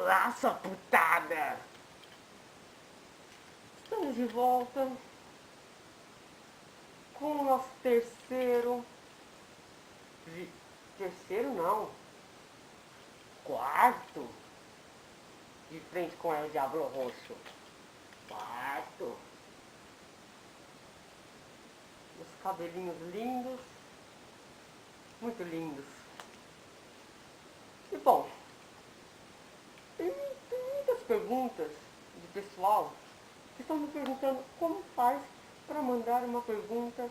Olá, sua putada! Estamos de volta com o nosso terceiro... Terceiro não. Quarto. De frente com o Diablo Roxo. Quarto. Os cabelinhos lindos. Muito lindos. E bom, tem muitas perguntas de pessoal que estão me perguntando como faz para mandar uma pergunta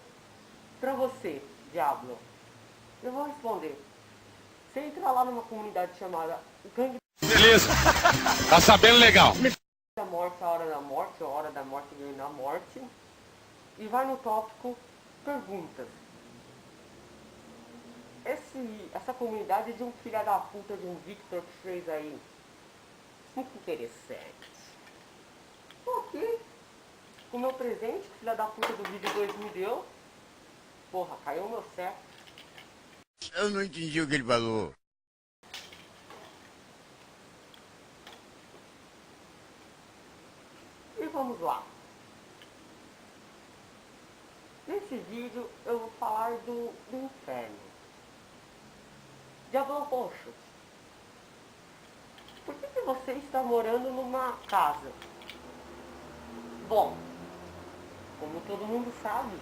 para você, Diablo. Eu vou responder. Você entra lá numa comunidade chamada Gangue Beleza, tá sabendo legal. da Morte, a Hora da Morte, ou Hora da Morte, Gangue da Morte, e vai no tópico Perguntas. Essa comunidade é de um filho da puta de um Victor que fez aí. Muito interessante. Tô aqui com o meu presente, que filha da puta do vídeo 2 me deu. Porra, caiu o meu certo. Eu não entendi o que ele falou. E vamos lá. Nesse vídeo eu vou falar do inferno. Diablo Roxo. Por que você está morando numa casa? Bom, como todo mundo sabe,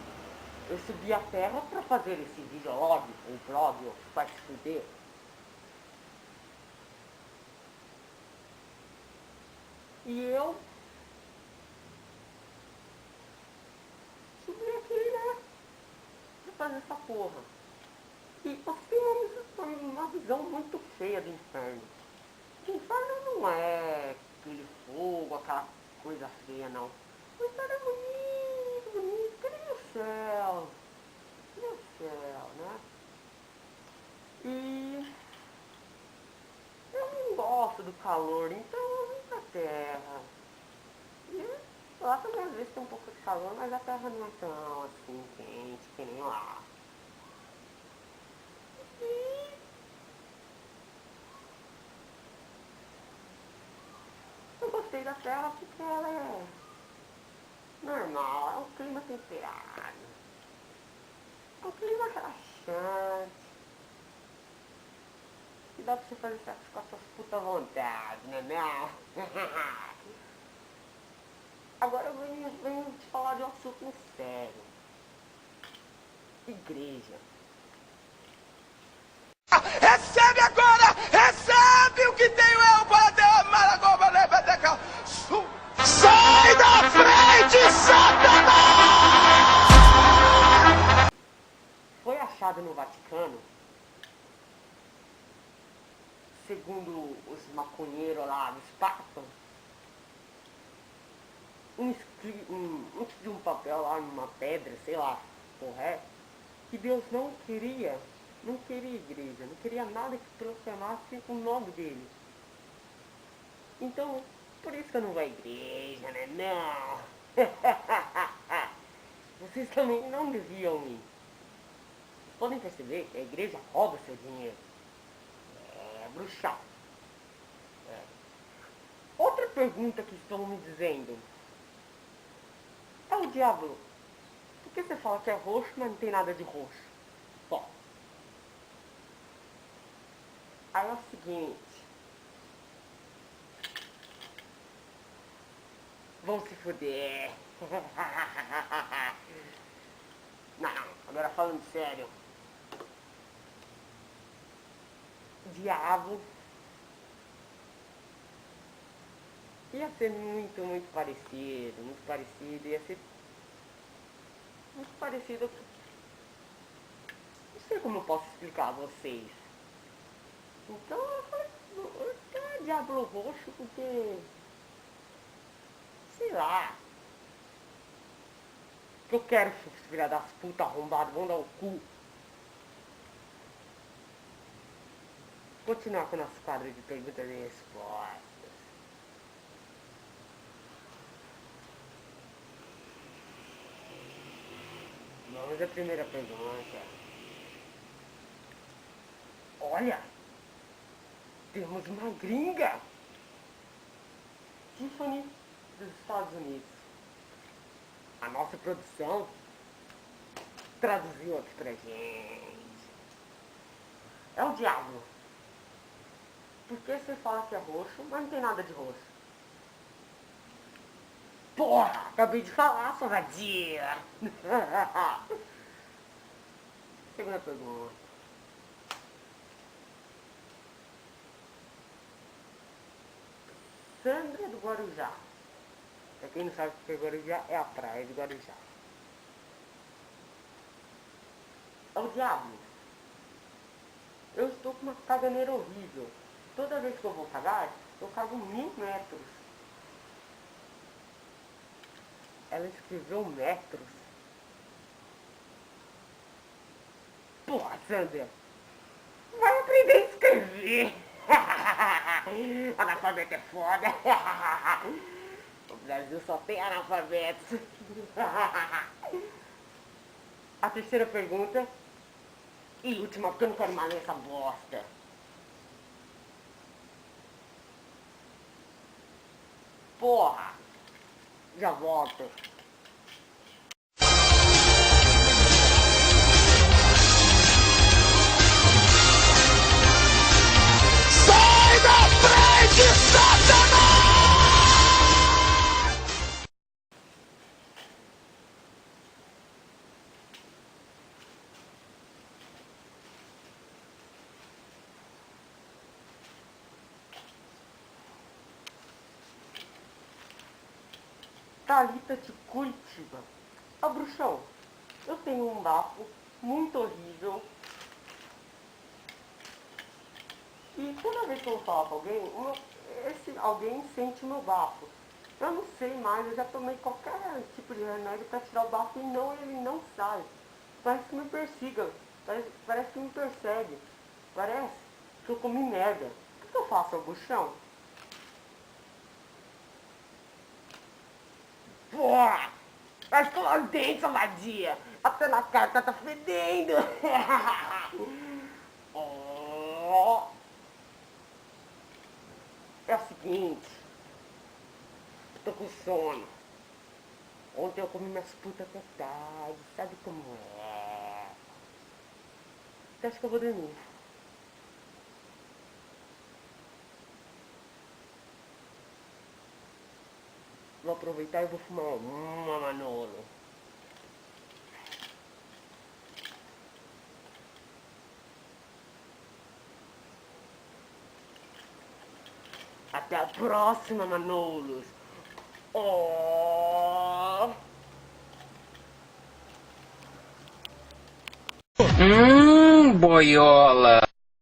eu subi a terra para fazer esse videolog, ou vlog, ou vai se fuder. E eu subi aqui, né, pra fazer essa porra. E você tem uma visão muito feia do inferno. O inferno não é aquele fogo, aquela coisa feia, não. O inferno é bonito, bonito, que nem o céu. Que nem o céu, né? E eu não gosto do calor, então eu vim pra terra. E lá também às vezes tem um pouco de calor, mas a terra não é tão assim quente que nem lá. E eu gostei da terra porque ela é normal, é um clima temperado. É um clima relaxante. Que dá pra você fazer sexo com as suas putas vontades, né não? Agora eu venho te falar de um assunto sério. Igreja. Recebe agora! Recebe o que tenho eu para derramar agora, né, Betecal? Sai da frente, Satanás! Foi achado no Vaticano, segundo os maconheiros lá dos papas, de um papel lá numa pedra, sei lá, correto, que Deus não queria igreja, não queria nada que proclamasse o nome dele. Então, por isso que eu não vou à igreja, né? Não! Vocês também não deviam ir. Vocês podem perceber que a igreja rouba seu dinheiro. É bruxal. É. Outra pergunta que estão me dizendo. É o diabo. Por que você fala que é roxo, mas não tem nada de roxo? Bom. Aí é o seguinte. Vão se fuder. Não, agora falando sério. Diabo ia ser muito parecido, ia ser muito parecido. Não sei como eu posso explicar a vocês. Então eu falei, Diablo Roxo porque, sei lá, que eu quero, filha das putas arrombadas, vão dar o cu. Continuar com o nosso quadro de perguntas e respostas. Vamos à primeira pergunta. Olha, temos uma gringa. Tiffany dos Estados Unidos. A nossa produção traduziu aqui pra gente. É o diabo. Porque você fala que é roxo, mas não tem nada de roxo. Porra, acabei de falar, sua vadia. Segunda pergunta. Sandra do Guarujá. Pra quem não sabe o que é Guarujá, é a praia de Guarujá. É o diabo. Eu estou com uma caganeira horrível. Toda vez que eu vou cagar, eu cago 1000 metros. Ela escreveu metros. Porra, Sandra. Vai aprender a escrever. Analfabeto é foda. O Brasil só tem analfabetos. A terceira pergunta. E última, porque eu não quero mais ler essa bosta. Porra. Já volto. Sai da frente, Satanás! Thalita de Curitiba. Ó, bruxão, eu tenho um bafo muito horrível. E toda vez que eu vou falar com alguém, esse alguém sente o meu bafo. Eu não sei mais, eu já tomei qualquer tipo de remédio pra tirar o bafo e ele não sai. Parece que me persiga, parece que me persegue. Parece que eu comi merda. O que eu faço, ó, bruxão? Porra! Vai escovar os dentes, vadia! Até na cara tá fedendo! Oh. É o seguinte, tô com sono. Ontem eu comi minhas putas até tarde, sabe como é? Então acho que eu vou dormir. Vou aproveitar e vou fumar uma, Manolo. Até a próxima, Manolos. Oh. Boiola.